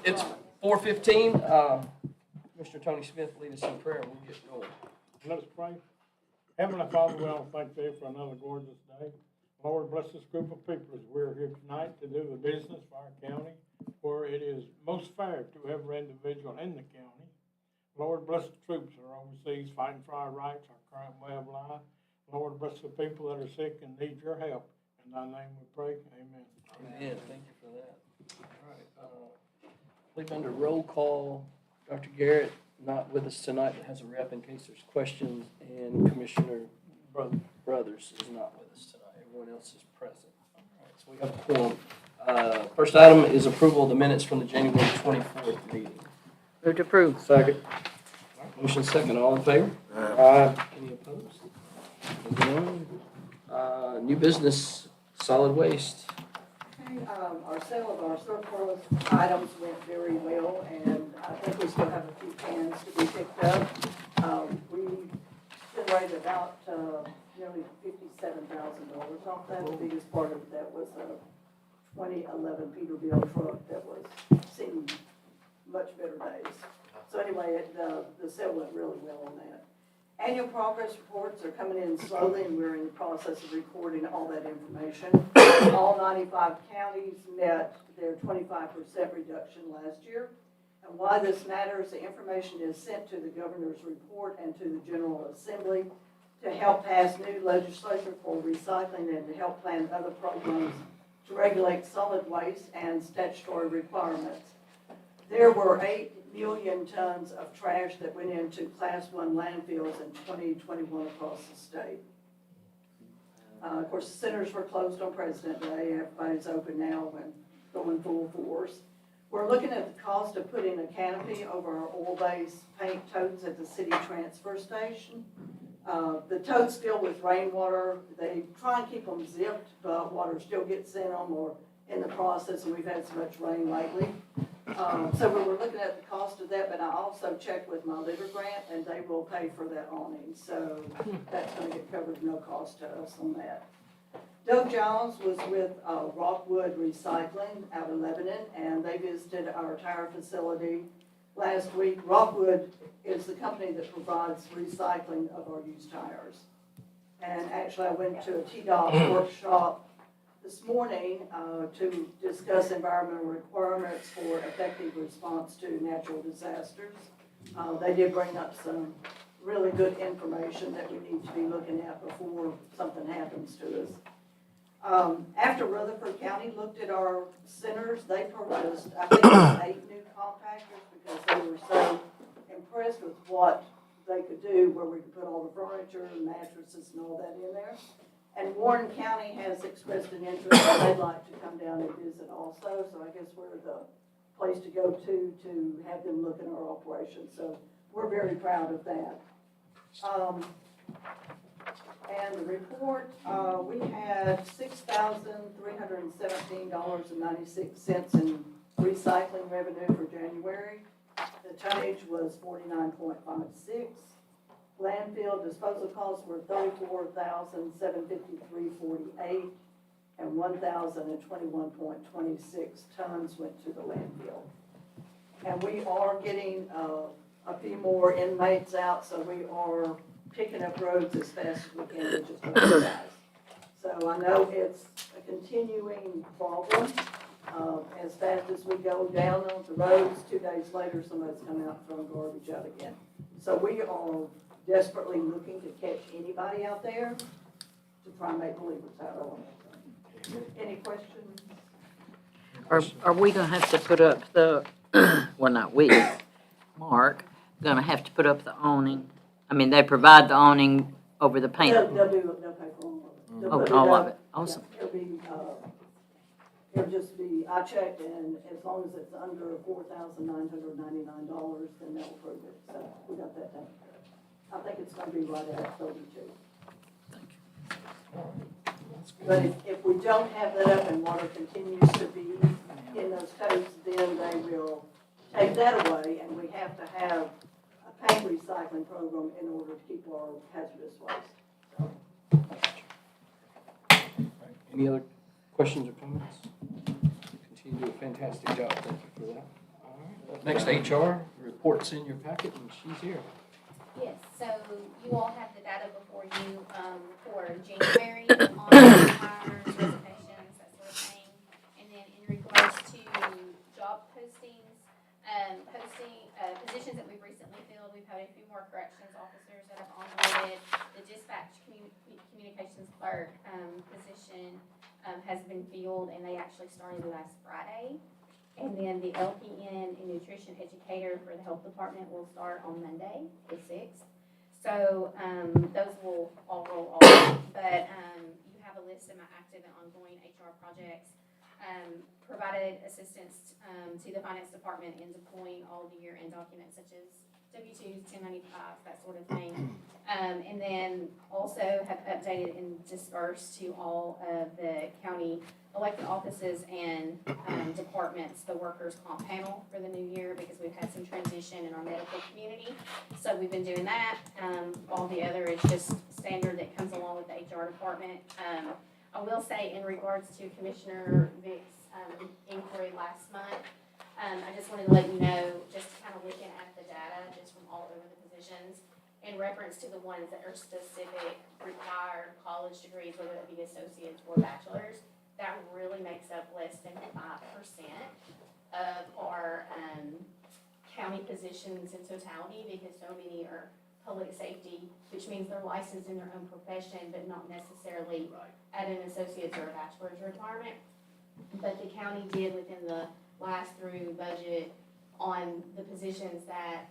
It's 4:15. Mr. Tony Smith, lead us in prayer, and we'll get going. Let us pray. Heavenly Father, we all thank Thee for another gorgeous day. Lord, bless this group of people as we're here tonight to do the business for our county, where it is most fair to every individual in the county. Lord, bless the troops that are overseas fighting for our rights, our current way of life. Lord, bless the people that are sick and need Your help. In Thy name we pray. Amen. Amen. Thank you for that. All right. I believe under roll call, Dr. Garrett, not with us tonight, but has a rep in case there's questions, and Commissioner Brothers is not with us tonight. Everyone else is present. All right, so we have a quorum. First item is approval of the minutes from the January 24th meeting. Move to approve. Second. Motion second. All in favor? Aye. Any opposed? Moving on. New business, solid waste. Our sale of our surplus items went very well, and I think we still have a few cans to be picked up. We generated about nearly $57,000 off that. The biggest part of that was a 2011 Peterbilt truck that was seeing much better days. So anyway, the sale went really well on that. Annual progress reports are coming in slowly, and we're in the process of recording all that information. All 95 counties met their 25% reduction last year. And why this matters, the information is sent to the governor's report and to the General Assembly to help pass new legislation for recycling and to help plan other programs to regulate solid waste and statutory requirements. There were 8 million tons of trash that went into Class 1 landfills in 2021 across the state. Of course, the centers were closed on President Day. Everybody's open now and going full force. We're looking at the cost of putting a canopy over our oil-based paint totes at the city transfer station. The totes fill with rainwater. They try and keep them zipped, but water still gets in them or in the process, and we've had so much rain lately. So we were looking at the cost of that, but I also checked with my liver grant, and they will pay for that awning. So that's going to get covered, no cost to us on that. Doug Giles was with Rockwood Recycling out of Lebanon, and they visited our tire facility last week. Rockwood is the company that provides recycling of our used tires. And actually, I went to a TDOT workshop this morning to discuss environmental requirements for effective response to natural disasters. They did bring up some really good information that we need to be looking at before something happens to us. After Rutherford County looked at our centers, they purchased, I think, 8 new compactors because they were so impressed with what they could do, where we could put all the furniture and mattresses and all that in there. And Warren County has expressed an interest, and they'd like to come down and visit also. So I guess we're the place to go to have them look at our operation. So we're very proud of that. And the report, we had $6,317.96 in recycling revenue for January. The tonnage was 49.56. Landfill disposal costs were $34,753.48, and 1,021.26 tons went to the landfill. And we are getting a few more inmates out, so we are picking up roads as fast as we can, which is very nice. So I know it's a continuing problem. As fast as we go down on the roads, 2 days later, somebody's coming out and throwing garbage out again. So we are desperately looking to catch anybody out there to try and make believers out of them. Any questions? Are we gonna have to put up the, well, not we, Mark, gonna have to put up the awning? I mean, they provide the awning over the paint. They'll pay for all of it. All of it, awesome. It'll just be, I checked, and as long as it's under $4,999, then they'll approve it. So we got that taken care of. I think it's gonna be right at 32. Thank you. But if we don't have that up and water continues to be in those totes, then they will take that away, and we have to have a paint recycling program in order to keep our hazardous waste. Any other questions or comments? Continue to do a fantastic job. Thank you for that. All Up next, HR, the report's in your packet, and she's here. Yes, so you all have the data before you, for January on hires, resignations, that sort of thing. And then in regards to job postings, positions that we've recently filled, we've had a few more corrections officers that have onboarded. The dispatch communications clerk, position, has been filled, and they actually started last Friday. And then the LPN and nutrition educator for the health department will start on Monday, the 6th. So, those will all roll off, but, you have a list of my active and ongoing HR projects. Provided assistance, to the finance department in deploying all the year-end documents such as W-2s, 1095s, that sort of thing. And then also have updated and dispersed to all of the county elected offices and departments the workers' comp panel for the new year, because we've had some transition in our medical community. So we've been doing that. All the other is just standard that comes along with the HR department. I will say in regards to Commissioner Vick's inquiry last month, I just wanted to let you know, just kind of looking at the data, just from all over the positions, in reference to the ones that are specific required college degrees, whether it be associates or bachelors, that really makes up less than 5% of our county positions in totality, because so many are public safety, which means they're licensed in their own profession, but not necessarily at an associate's or a bachelor's requirement. But the county did, within the last through budget, on the positions that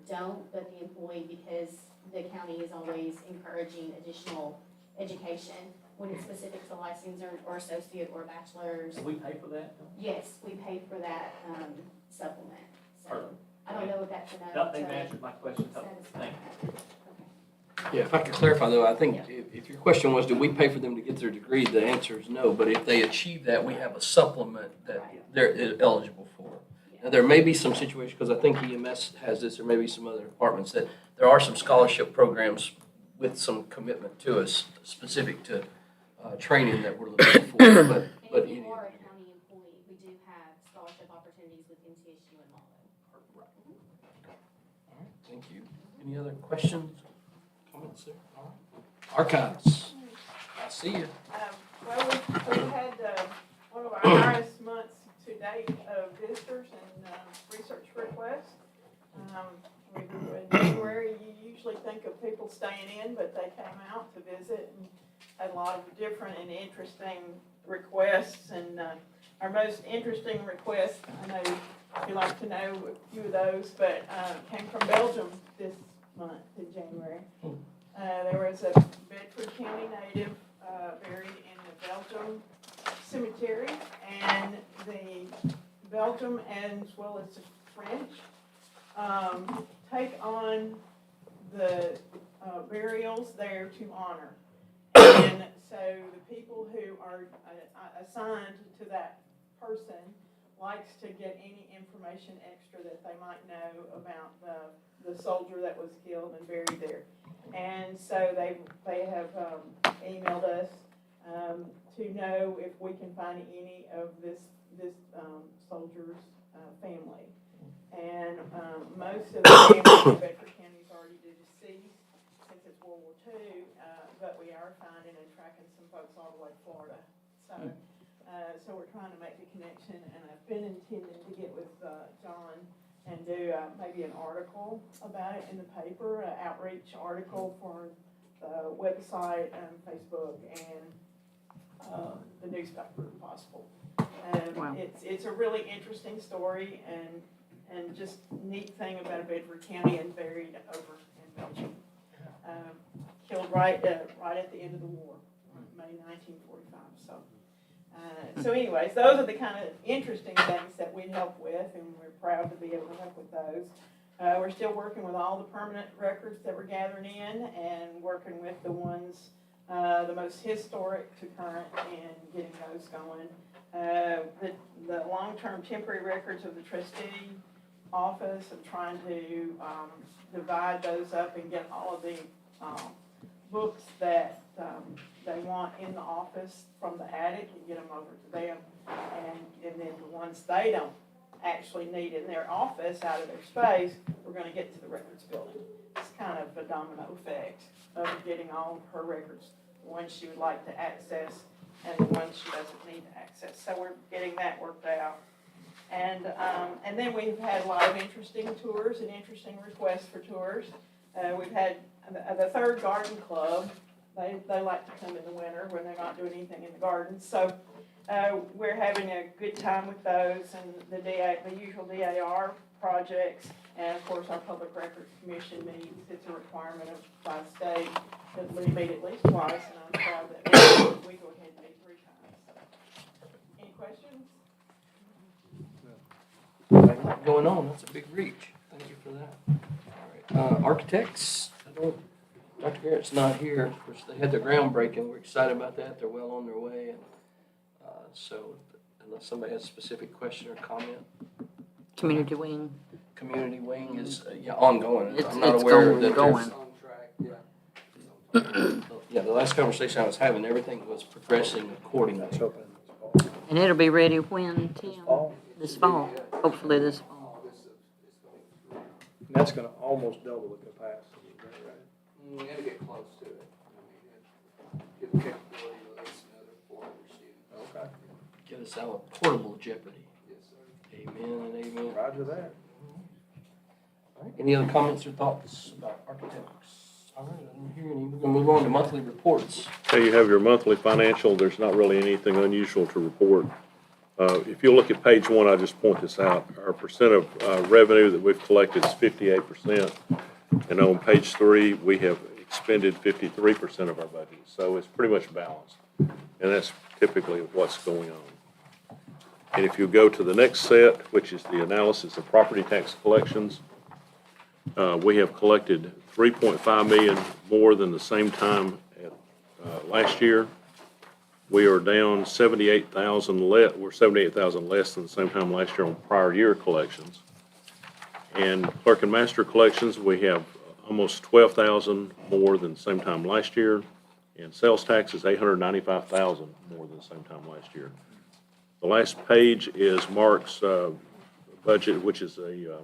don't, but the employee, because the county is always encouraging additional education when it's specific to license or associate or bachelor's. Do we pay for that? Yes, we pay for that supplement. So Perfect. I don't know if that's enough. No, they've answered my question. Satisfy Thank you. that. Okay. Yeah, if I could clarify though, I think Yeah. if your question was, do we pay for them to get their degree, the answer is no. But if they achieve that, we have a supplement that they're eligible for. Now, there may be some situations, because I think EMS has this, or maybe some other departments, that there are some scholarship programs with some commitment to us, specific to training that we're looking for. And But if you are a county employee, we do have scholarship opportunities with MTSU and Maldo. All right, thank you. Any other questions, comments there? All right. Archives, I see you. Well, we've had one of our highest months to date of visitors and research requests. In January, you usually think of people staying in, but they came out to visit and had a lot of different and interesting requests. And our most interesting request, I know you like to know a few of those, but came from Belgium this month in January. There was a Bedford County native buried in the Belgium cemetery, and the Belgium as well as the French take on the burials there to honor. And so the people who are assigned to that person likes to get any information extra that they might know about the soldier that was killed and buried there. And so they have emailed us to know if we can find any of this soldier's family. And most of the families in Bedford County is already deceased since it's World War II, but we are finding and tracking some folks all the way to Florida. So we're trying to make the connection, and I've been intending to get with John and do maybe an article about it in the paper, an outreach article for the website and Facebook and the newspaper if possible. Wow. It's a really interesting story and just neat thing about Bedford County and buried over in Belgium. Killed right at the end of the war, May 1945. So anyways, those are the kind of interesting things that we help with, and we're proud to be able to help with those. We're still working with all the permanent records that we're gathering in, and working with the ones, the most historic to current, and getting those going. The long-term temporary records of the trustee office, I'm trying to divide those up and get all of the books that they want in the office from the attic and get them over to them, and then the ones they don't actually need in their office out of their space, we're gonna get to the records building. It's kind of a domino effect of getting all her records, the ones she would like to access and the ones she doesn't need to access. So we're getting that worked out. And then we've had a lot of interesting tours and interesting requests for tours. We've had the Third Garden Club. They like to come in the winter when they're not doing anything in the gardens. So we're having a good time with those and the usual DAR projects. And of course, our Public Records Commission meets. It's a requirement by state that we meet at least twice, and I'm proud that we go ahead and meet 3 times. So, any questions? Got a lot going on, that's a big reach, thank you for that. All right, architects, Dr. Garrett's not here, of course, they had their groundbreaking, we're excited about that, they're well on their way, and, so, unless somebody has a specific question or comment. Community wing. Community wing is, yeah, ongoing, It's- I'm not it's aware going- that going. there's. On track, yeah. Yeah, the last conversation I was having, everything was progressing accordingly. And it'll be ready when, Tim? This fall, hopefully this fall. And that's gonna almost double the capacity, is that right? It'll get close to it. I mean, give the capability to at least another 400 students. Okay. Get us out of portable jeopardy. Yes, sir. Amen and amen. Roger that. All right, any other comments or thoughts about architects? All right, I didn't hear any. We're gonna move on to monthly reports. Okay, you have your monthly financial. There's not really anything unusual to report. If you look at page 1, I'll just point this out. Our percent of revenue that we've collected is 58%. And on page 3, we have expended 53% of our budget. So it's pretty much balanced. And that's typically what's going on. And if you go to the next set, which is the analysis of property tax collections, we have collected $3.5 million more than the same time last year. We are down 78,000 less. We're 78,000 less than the same time last year on prior year collections. And clerk and master collections, we have almost 12,000 more than the same time last year. And sales tax is 895,000 more than the same time last year. The last page is Mark's budget, which is a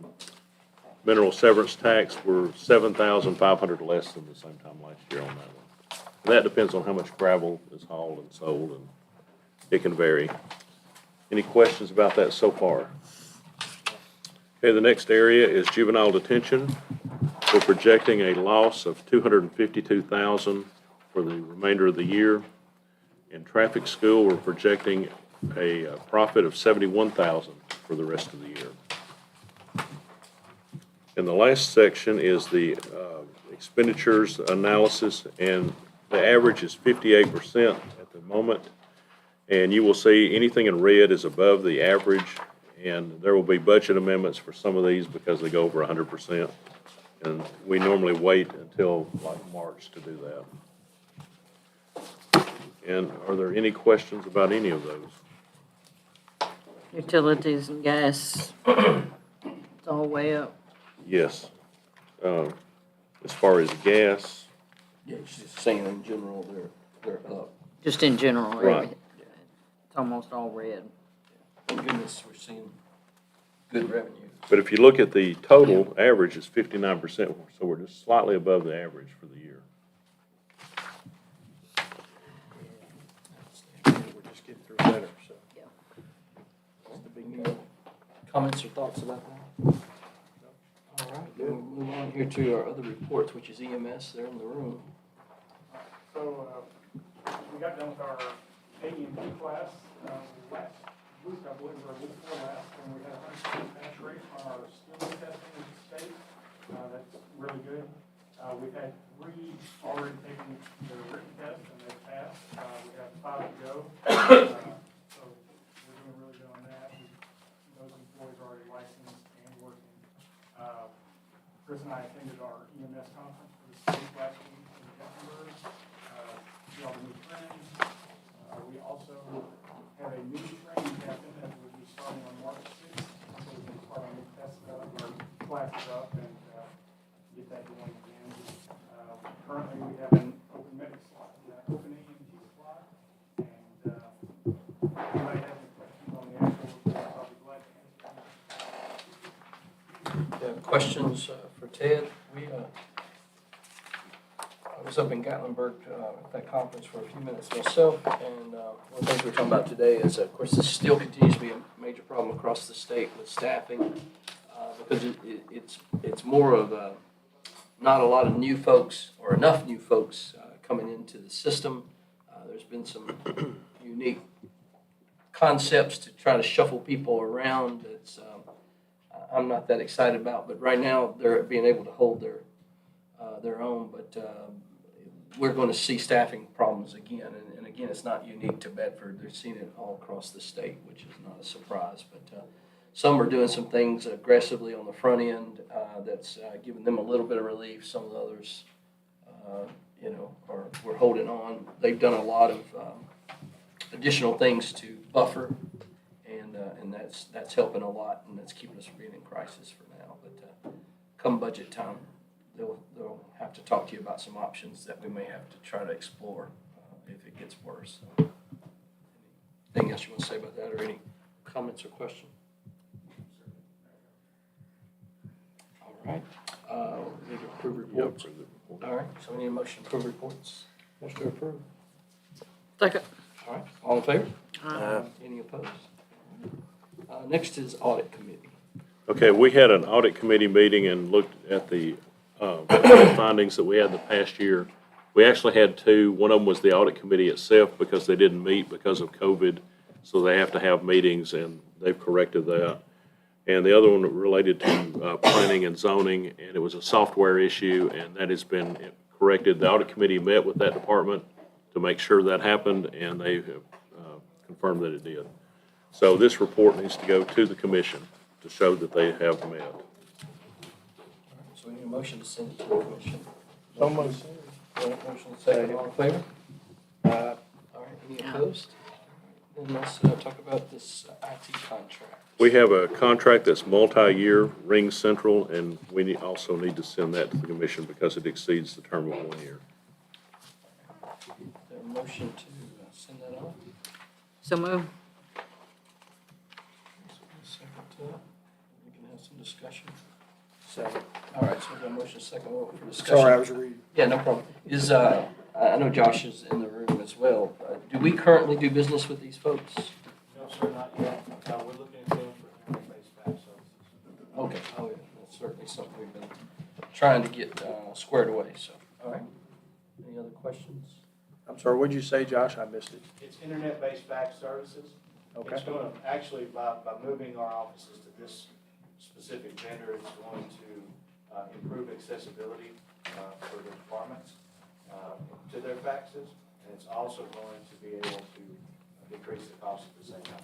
mineral severance tax. We're 7,500 less than the same time last year on that one. And that depends on how much gravel is hauled and sold, and it can vary. Any questions about that so far? Okay, the next area is juvenile detention. We're projecting a loss of $252,000 for the remainder of the year. In traffic school, we're projecting a profit of $71,000 for the rest of the year. And the last section is the expenditures analysis, and the average is 58% at the moment. And you will see anything in red is above the average, and there will be budget amendments for some of these because they go over 100%. And we normally wait until like March to do that. And are there any questions about any of those? Utilities and gas, it's all way up. Yes. As far as gas, Yeah, she's just saying in general, they're up. Just in general, Right. it's almost all red. Thank goodness, we're seeing good revenue. but if you look at the total, average is 59%, so we're just slightly above the average for the year. We're just getting through better, so. That's the big deal. Comments or thoughts about that? All right, then we'll move on here to our other reports, which is EMS, they're in the room. So, we got done with our AEMP class, last week, I believe, or week before last, and we had a 100% pass rate on our student testing with the state. That's really good. We've had 3 already taken the written test, and they've passed. We have 5 to go. So we're doing really good on that. Those employees are already licensed and working. Chris and I attended our EMS conference for the state last week in Gothenburg. See all the new friends. We also have a new training captain that will be starting on March 6th. So we can start our new test up, our classes up, and get that going again. Currently, we have an open medic slot, open AMT slot, and if anybody has any questions on the actual report, I'll be glad to answer them. you have questions for Ted? I was up in Gatlinburg at that conference for a few minutes myself, and one of the things we're talking about today is, of course, this still continues to be a major problem across the state with staffing, because it's more of not a lot of new folks or enough new folks coming into the system. There's been some unique concepts to try to shuffle people around. I'm not that excited about, but right now they're being able to hold their own. But we're going to see staffing problems again, and again, it's not unique to Bedford. They're seeing it all across the state, which is not a surprise. But some are doing some things aggressively on the front end that's giving them a little bit of relief. Some of the others, we're holding on. They've done a lot of additional things to buffer, and that's helping a lot, and that's keeping us from being in crisis for now. But come budget time, they'll have to talk to you about some options that we may have to try to explore if it gets worse. So, anything else you want to say about that, or any comments or questions? All right. We need to approve reports. All right. So we need a motion to approve reports. Motion to approve. Second. All right. All in favor? Any opposed? Next is audit committee. Okay, we had an audit committee meeting and looked at the findings that we had the past year. We actually had two. One of them was the audit committee itself because they didn't meet because of COVID, so they have to have meetings, and they've corrected that. And the other one related to planning and zoning, and it was a software issue, and that has been corrected. The audit committee met with that department to make sure that happened, and they have confirmed that it did. So this report needs to go to the commission to show that they have met. All right. So we need a motion to send it to the commission. So moved. Motion second. All in favor? All right. Any opposed? Then let's talk about this IT contract. We have a contract that's multi-year, Ring Central, and we also need to send that to the commission because it exceeds the term of 1 year. Is there a motion to send that on? So move. Second to that. We can have some discussion. Second. All right, so we got a motion second for discussion. Sorry, I was reading. Yeah, no problem. I know Josh is in the room as well. Do we currently do business with these folks? No, sir, not yet. We're looking at them for internet-based fax services. Okay, oh yeah, that's certainly something we've been trying to get squared away, so, all right. Any other questions? I'm sorry, what'd you say, Josh? I missed it. It's internet-based fax services. Okay. It's going to, actually, by moving our offices to this specific vendor, it's going to improve accessibility for the departments to their faxes, and it's also going to be able to decrease the cost at the same time.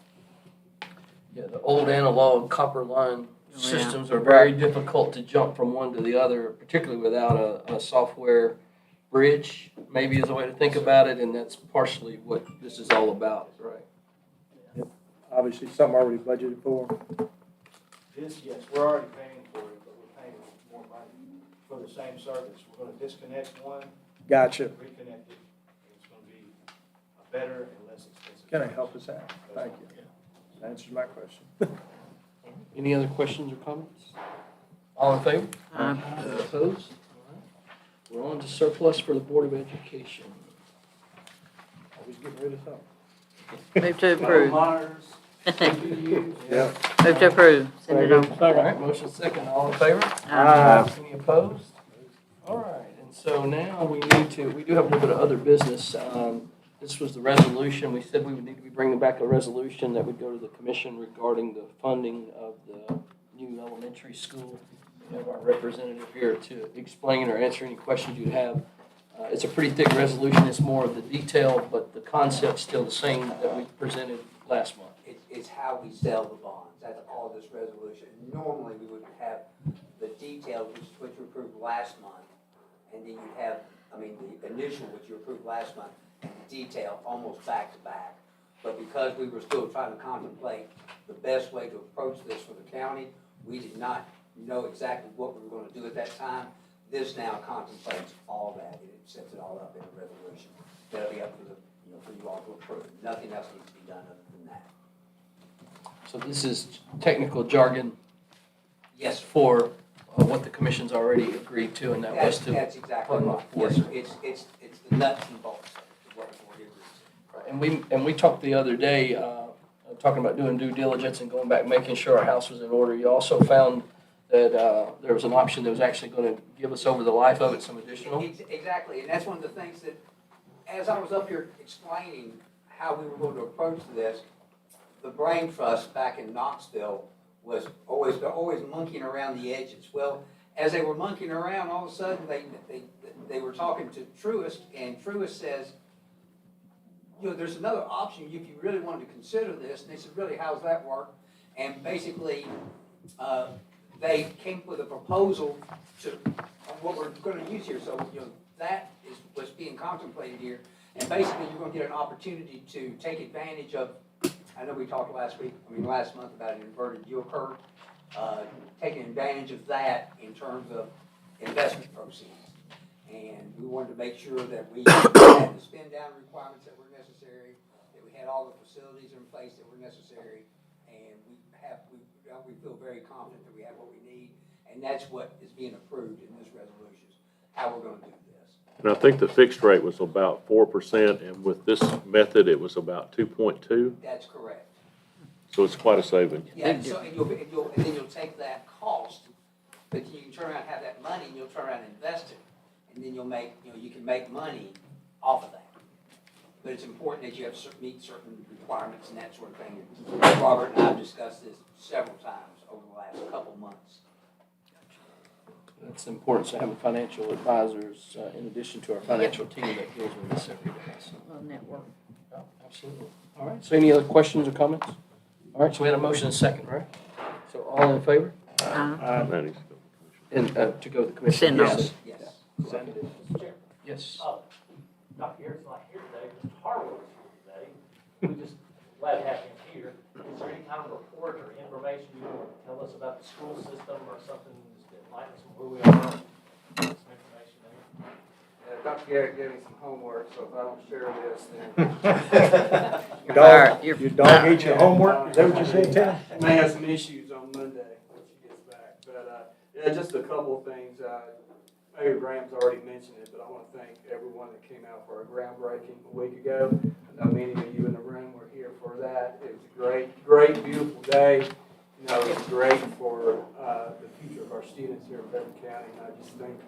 Yeah, the old analog copper line yeah. systems are very difficult to jump from one to the other, particularly without a software bridge, maybe is a way to think about it, and that's partially what this is all about, right? Obviously, something already budgeted for. This, yes, we're already paying for it, but we're paying more money for the same service. We're going to disconnect one, Gotcha. reconnect it. It's going to be a better and less expensive. Can I help us out? Thank you. That answers my question. Any other questions or comments? All in favor? Aye. Any opposed? All right. We're on to surplus for the Board of Education. Always getting rid of something. Move to approve. Monitors, Yeah. Move to approve. Send it on. All right, motion second, all in favor? Aye. Any opposed? All right, and so now we do have a little bit of other business. This was the resolution. We said we would need to be bringing back a resolution that would go to the commission regarding the funding of the new elementary school. We have our representative here to explain or answer any questions you have. It's a pretty thick resolution. It's more of the detail, but the concept's still the same that we presented last month. It's how we sell the bonds. That's all this resolution. Normally, we would have the details, which is what you approved last month, and then you have, the initial, which you approved last month, and the detail almost back to back. But because we were still trying to contemplate the best way to approach this for the county, we did not know exactly what we were going to do at that time. This now contemplates all that. It sets it all up in a resolution. That'll be up for you all to approve. Nothing else needs to be done other than that. So this is technical jargon. Yes, sir. for what the commission's already agreed to, and that was to. That's exactly fund the right. Yes, board. sir. It's the nuts and bolts of what the board agrees. And we talked the other day, talking about doing due diligence and going back, making sure our house was in order. You also found that there was an option that was actually going to give us over the life of it some additional. Exactly, and that's one of the things that, as I was up here explaining how we were going to approach this, the brain trust back in Knoxville was always monkeying around the edges. Well, as they were monkeying around, all of a sudden they were talking to Truist, and Truist says, you know, there's another option if you really wanted to consider this. And they said, really, how's that work? And basically, they came up with a proposal to what we're going to use here. So, you know, that is what's being contemplated here. And basically, you're going to get an opportunity to take advantage of, I know we talked last month about an inverted yield curve, taking advantage of that in terms of investment proceeds. And we wanted to make sure that we had the spend down requirements that were necessary, that we had all the facilities in place that were necessary, and we feel very confident that we have what we need, and that's what is being approved in this resolution, how we're going to do this. And I think the fixed rate was about 4%, and with this method, it was about 2.2. That's correct. So it's quite a saving. Yeah, so, and then you'll take that cost, but you can turn around and have that money, and you'll turn around and invest it, and then you can make money off of that. But it's important that you have meet certain requirements and that sort of thing. And Robert and I have discussed this several times over the last couple months. It's important to have financial advisors in addition to our financial team that deals with this every day. So, Network. yeah, absolutely. All right, so any other questions or comments? All right, so we had a motion and a second, right? So all in favor? That needs to go. And to go to the commission? Send off. Yes. Send it. Mr. Chair, Yes. Dr. Garrett's not here today, Mr. Harlow is here today. We just glad to have him here. Is there any kind of report or information you want to tell us about the school system or something that enlightens us where we are? Some information there. Dr. Garrett gave me some homework, so if I don't share this, then. Your dog ate your homework? Is that what you said, Tim? May have some issues on Monday when she gets back, but, yeah, just a couple of things. Mayor Graham's already mentioned it, but I want to thank everyone that came out for our groundbreaking a week ago. I know many of you in the room were here for that. It was a great, beautiful day. You know, it's great for the future of our students here in Bedford County, and I just thank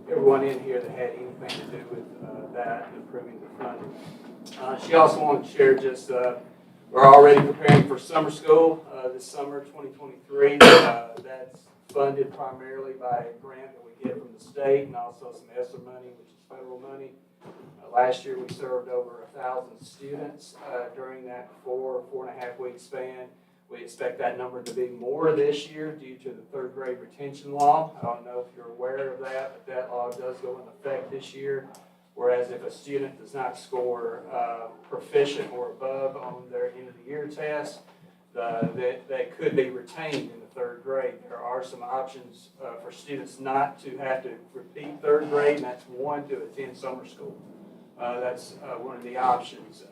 everyone in here that had anything to do with that and approving the funding. She also wanted to share just, we're already preparing for summer school this summer, 2023. That's funded primarily by a grant that we get from the state and also some ESSER money, which is federal money. Last year we served over 1,000 students during that 4.5 week span. We expect that number to be more this year due to the third grade retention law. I don't know if you're aware of that, but that law does go into effect this year. Whereas if a student does not score proficient or above on their end of the year test, that could be retained in the third grade. There are some options for students not to have to repeat third grade, and that's one, to attend summer school. That's one of the options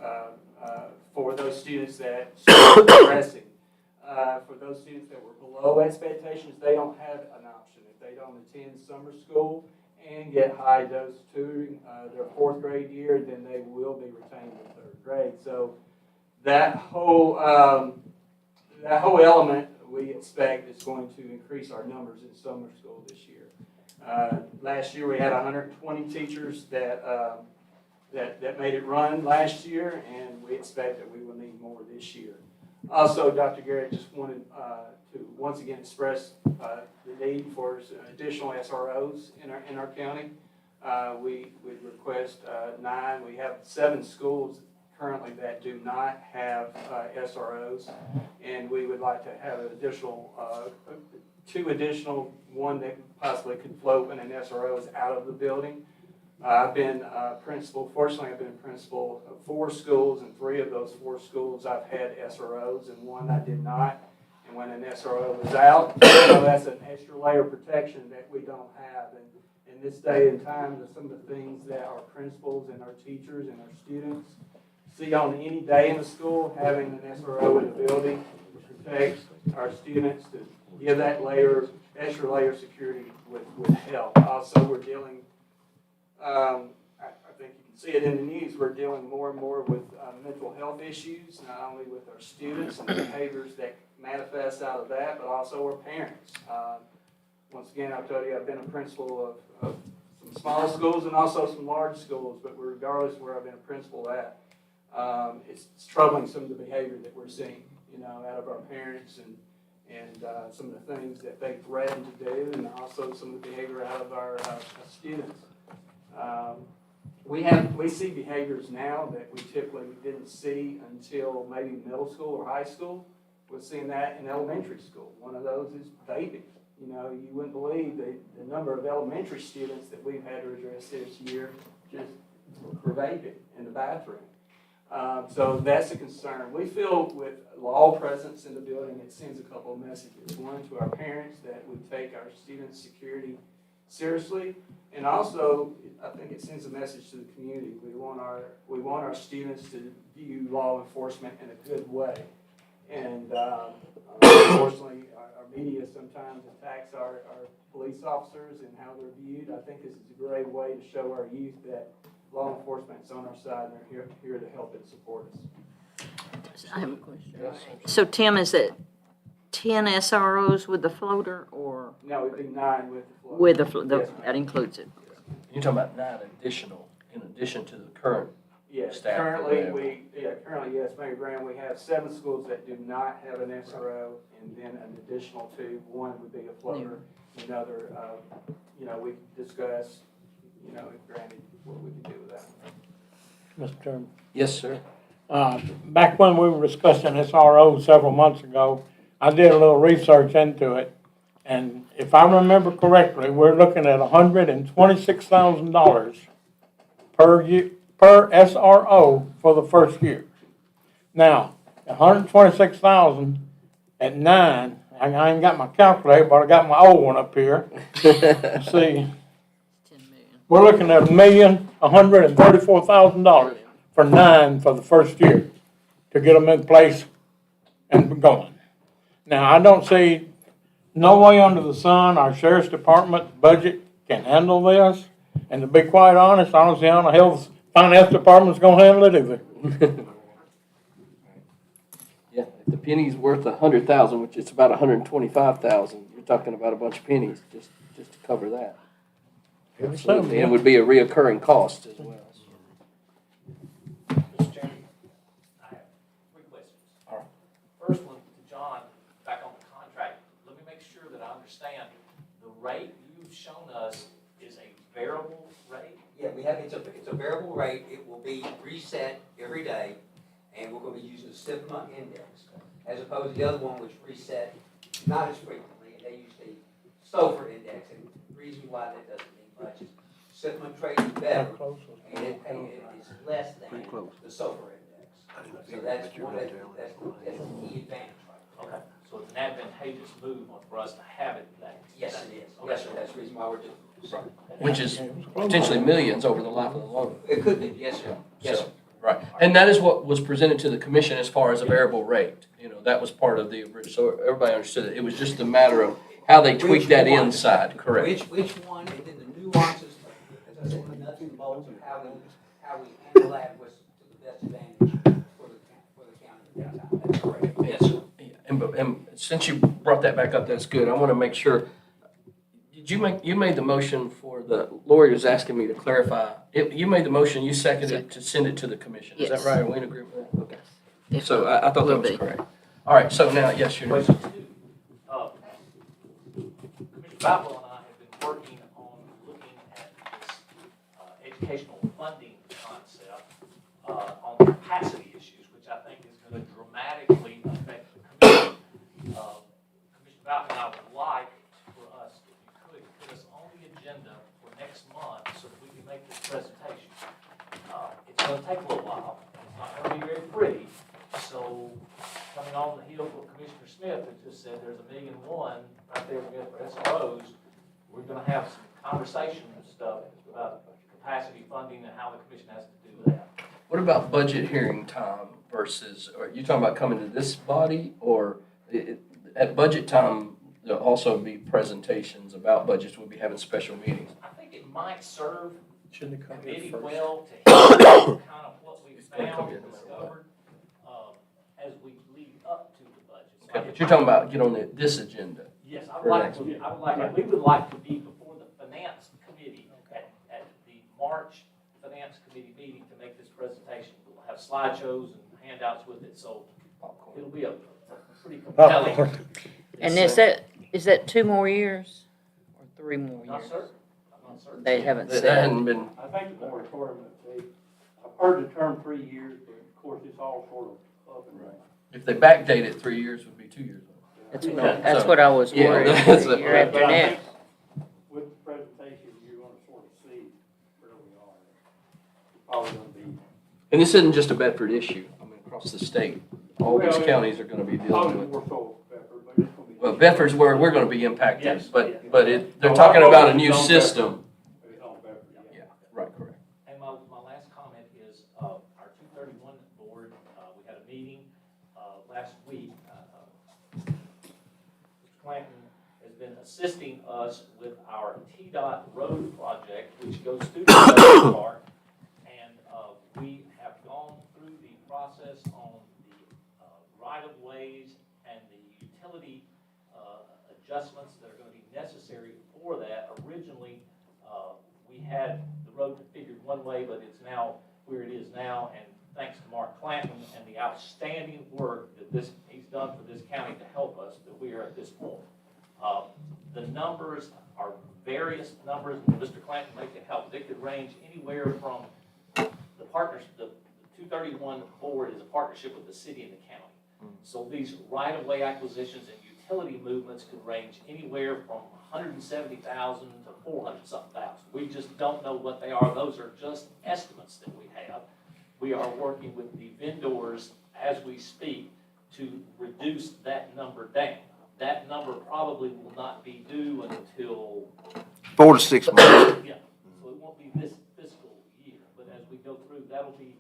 for those students that start progressing. For those students that were below expectations, they don't have an option. If they don't attend summer school and get high dose tutoring their fourth grade year, then they will be retained in third grade. So that whole element we expect is going to increase our numbers in summer school this year. Last year we had 120 teachers that made it run last year, and we expect that we will need more this year. Also, Dr. Garrett just wanted to once again express the need for additional SROs in our county. We would request 9. We have 7 schools currently that do not have SROs, and we would like to have an additional 2 additional, one that possibly could float when an SRO is out of the building. I've been principal. Fortunately, I've been principal of 4 schools, and 3 of those 4 schools I've had SROs, and 1 I did not. And when an SRO was out, that's an extra layer of protection that we don't have. And in this day and time, some of the things that our principals and our teachers and our students see on any day in the school, having an SRO in the building protects our students, to give that extra layer of security would help. Also, we're dealing, I think you can see it in the news, we're dealing more and more with mental health issues, not only with our students and the behaviors that manifest out of that, but also our parents. Once again, I've told you, I've been a principal of some small schools and also some large schools, but regardless of where I've been a principal at, it's troubling some of the behavior that we're seeing, out of our parents and some of the things that they threaten to do, and also some of the behavior out of our students. We see behaviors now that we typically didn't see until maybe middle school or high school. We're seeing that in elementary school. One of those is vaping. You wouldn't believe the number of elementary students that we've had to address this year just for vaping in the bathroom. So that's a concern. We feel with law presence in the building, it sends a couple of messages. One, to our parents, that we take our students' security seriously, and also I think it sends a message to the community. We want our students to view law enforcement in a good way. And unfortunately, our media sometimes attacks our police officers and how they're viewed. I think this is a great way to show our youth that law enforcement's on our side and they're here to help and support us. I have a question. So Tim, is it 10 SROs with the floater, or? No, it'd be 9 with the float. With the, Yes, that includes it? You're talking about 9 additional, in addition to the current Yes, staff. currently, yes, Mayor Graham, we have 7 schools that do not have an SRO, and then an additional 2. One would be a floater, another, we could discuss, if granted, what we could do with that. Mr. Chairman. Yes, sir. Back when we were discussing SRO several months ago, I did a little research into it. And if I remember correctly, we're looking at $126,000 per SRO for the first year. Now, $126,000 at 9, I ain't got my calculator, but I got my old one up here. Let's see. 10 million. We're looking at $1,134,000 for 9 for the first year to get them in place and going. Now, I don't see no way under the sun our sheriff's department budget can handle this. And to be quite honest, I don't see how the health finance department's gonna handle it either. Yeah, if the penny's worth 100,000, which is about 125,000, you're talking about a bunch of pennies just to cover that. Absolutely, and it would be a reoccurring cost as well. Mr. Chairman, I have 3 questions. All right. First one to John, back on the contract. Let me make sure that I understand. The rate you've shown us is a variable rate? Yeah, it's a variable rate. It will be reset every day, and we're gonna be using the 7-month index, as opposed to the other one which reset not as frequently, and they use the SOFR index, and the reason why that doesn't mean much is 7-month trade is better, and it is less than the SOFR index. So that's the key advantage, right? Okay, so it's an advantageous move for us to have it that. Yes, it is. Yes, sir, that's the reason why we're doing it. Which is potentially millions over the life of the loan. It could be, yes, sir. Yes, sir. Right, and that is what was presented to the commission as far as a variable rate. That was part of the original, so everybody understood it. It was just a matter of how they tweaked that inside, correct? Which one, and then the nuances, as I said, the nuts and bolts of how we handle that was to the best advantage for the county at that time. That's correct. Yes, sir. And since you brought that back up, that's good. I want to make sure, you made the motion for Lori was asking me to clarify. You made the motion, you seconded to send it to the commission. Is that Yes. right? Are we in agreement with that? Okay. If So I thought that will was be. correct. All right, so now, yes, you're. Question 2. Commissioner Boutwell and I have been working on looking at this educational funding concept on capacity issues, which I think is going to dramatically affect the commission. Commissioner Boutwell and I would like for us, if you could, put us on the agenda for next month so that we can make this presentation. It's going to take a little while. It's not going to be very pretty. So coming on the heels of Commissioner Smith that just said there's $1.1 million right there we got for SROs, we're going to have some conversation and stuff about capacity funding and how the commission has to do that. What about budget hearing time versus, are you talking about coming to this body, or at budget time, there'll also be presentations about budgets, we'll be having special meetings? I think it might serve Shouldn't it come here committee first? well to hear kind of what we It's gonna come found here and no matter what. discovered, as we lead up to the budget. So Okay, like but if you're I- talking about get on this agenda. Yes, for next we would like to be before the finance committee at the March finance committee meeting to make this presentation. We'll have slideshows and handouts with it, so it'll be a pretty compelling. And is that 2 more years or 3 more Not years? certain, I'm not certain. They haven't That said. hadn't been, I think the moratorium would be, I've heard the term 3 years, but of course, it's all sort of up and running. if they backdate it 3 years, would be 2 years. That's what I was Yeah, worried, that's the a- year after But I next. think with the presentation, you're gonna sort of see where we are. It's probably gonna be, And this isn't just a Bedford issue, I mean, across the state, all these Well, counties are gonna be dealing probably with. more so Bedford, but it's gonna be. Well, Bedford's where we're gonna be impacted, Yes, but, yeah. they're talking about a new It's on system. Bedford. It's on Bedford, yeah. Yeah, right, correct. And my last comment is, our 231 board, we had a meeting, last week. Mr. Clanton has been assisting us with our T-Dot road project, which goes through the Bedford Park. And, we have gone through the process on the, right-of-ways and the utility, adjustments that are gonna be necessary for that. Originally, we had the road configured one way, but it's now where it is now, and thanks to Mark Clanton and the outstanding work that he's done for this county to help us, that we are at this point. The numbers are various numbers, and Mr. Clanton may can help. They could range anywhere from the partners, the 231 board is a partnership with the city and the county. So these right-of-way acquisitions and utility movements could range anywhere from 170,000 to 400-something thousand. We just don't know what they are. Those are just estimates that we have. We are working with the vendors as we speak to reduce that number down. That number probably will not be due until, 4 to 6 months. yeah, so it won't be this fiscal year, but as we go through, that'll be,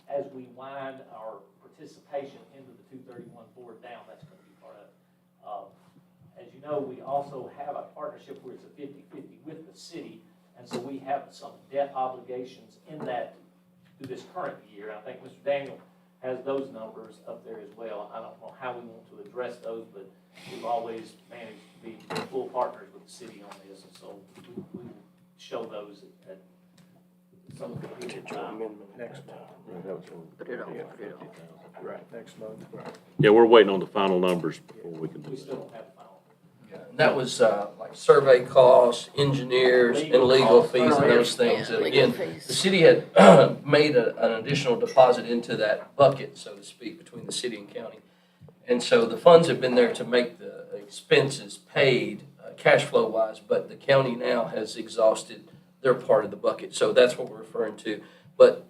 as we wind our participation into the 231 board down, that's gonna be part of it. As you know, we also have a partnership where it's a 50-50 with the city, and so we have some debt obligations in that through this current year. I think Mr. Daniel has those numbers up there as well. I don't know how we want to address those, but we've always managed to be full partners with the city on this, and so we will show those at some future time. Next month. Put it on. Right, next month. Yeah, we're waiting on the final numbers before we can do We still that. don't have the final. And that was, like survey costs, engineers, and legal fees and those things. Yeah, And legal again, fees. the city had made an additional deposit into that bucket, so to speak, between the city and county. And so the funds have been there to make the expenses paid, cash flow wise, but the county now has exhausted their part of the bucket. So that's what we're referring to. But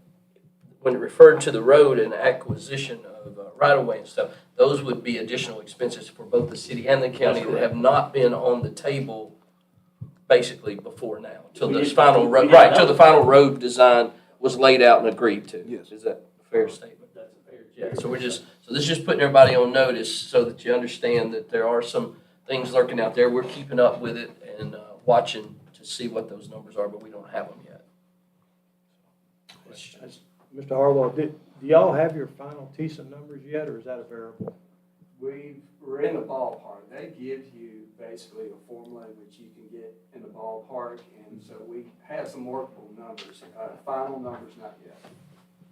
when it referred to the road and acquisition of right-of-way and stuff, those would be additional expenses for both the city and the county that have not been on the table basically before now, till We this didn't- final we road, didn't right, know. till the final road design was laid out and agreed to. Yes. Is that a fair statement? That's a fair. Yeah, so so this is just putting everybody on notice so that you understand that there are some things lurking out there. We're keeping up with it and watching to see what those numbers are, but we don't have them yet. Mr. Harwell, do y'all have your final TISA numbers yet, or is that a variable? We're in the ballpark. They give you basically a formula which you can get in the ballpark, and so we have some workable numbers. Final numbers, not yet.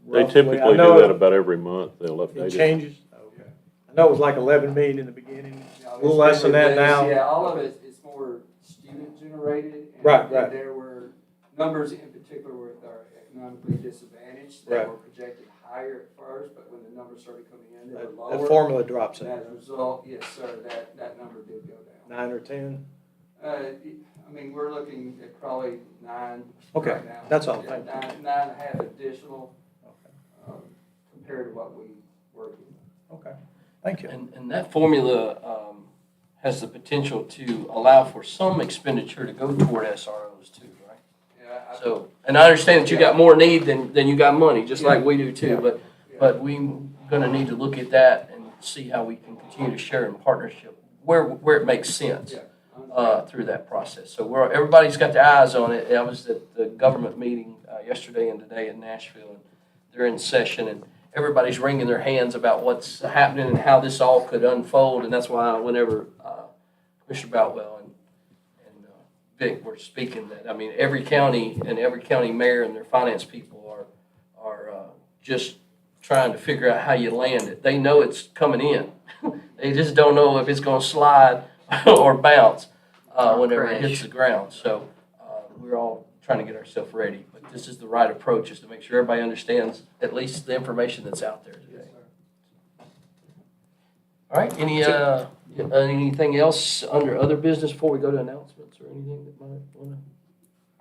They Roughly, I typically know do that about every month. They'll It update it. changes? Okay. I know it was like 11 million in the beginning, Now, a little it's less than that different now. days. Yeah, all of it is more student generated. And Right, right. There were numbers in particular with our economically disadvantaged Right. that were projected higher at first, but when the numbers started coming in, they were lower. That formula drops And in, as a result, yes, sir, that number did go down. 9 or 10? I mean, we're looking at probably 9 Okay, right now. that's all. Yeah, Thank you. 9.5 additional, Okay. compared to what we were. Okay, thank you. And that formula has the potential to allow for some expenditure to go toward SROs too, right? Yeah, I So, and I understand that you got more need than you got money, just like we do too, but we gonna need to look at that and see how we can continue to share in partnership where it makes sense, through that process. So everybody's got their eyes on it. I was at the government meeting, yesterday and today in Nashville, and they're in session, and everybody's wringing their hands about what's happening and how this all could unfold, and that's why whenever, Commissioner Boutwell and Vic were speaking that, I mean, every county and every county mayor and their finance people are just trying to figure out how you land it. They know it's coming in. They just don't know if it's gonna slide or bounce, whenever it hits the ground. So, we're all trying to get ourselves ready, but this is the right approach, is to make sure everybody understands at least the information that's out there today. All right, anything else under other business before we go to announcements or anything that might wanna?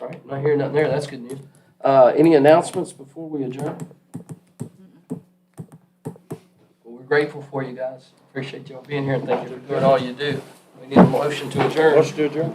All right, not hearing nothing there, that's good news. Any announcements before we adjourn? Well, we're grateful for you guys. Appreciate y'all being here, and thank you for doing all you do. We need a motion to adjourn. Motion to adjourn.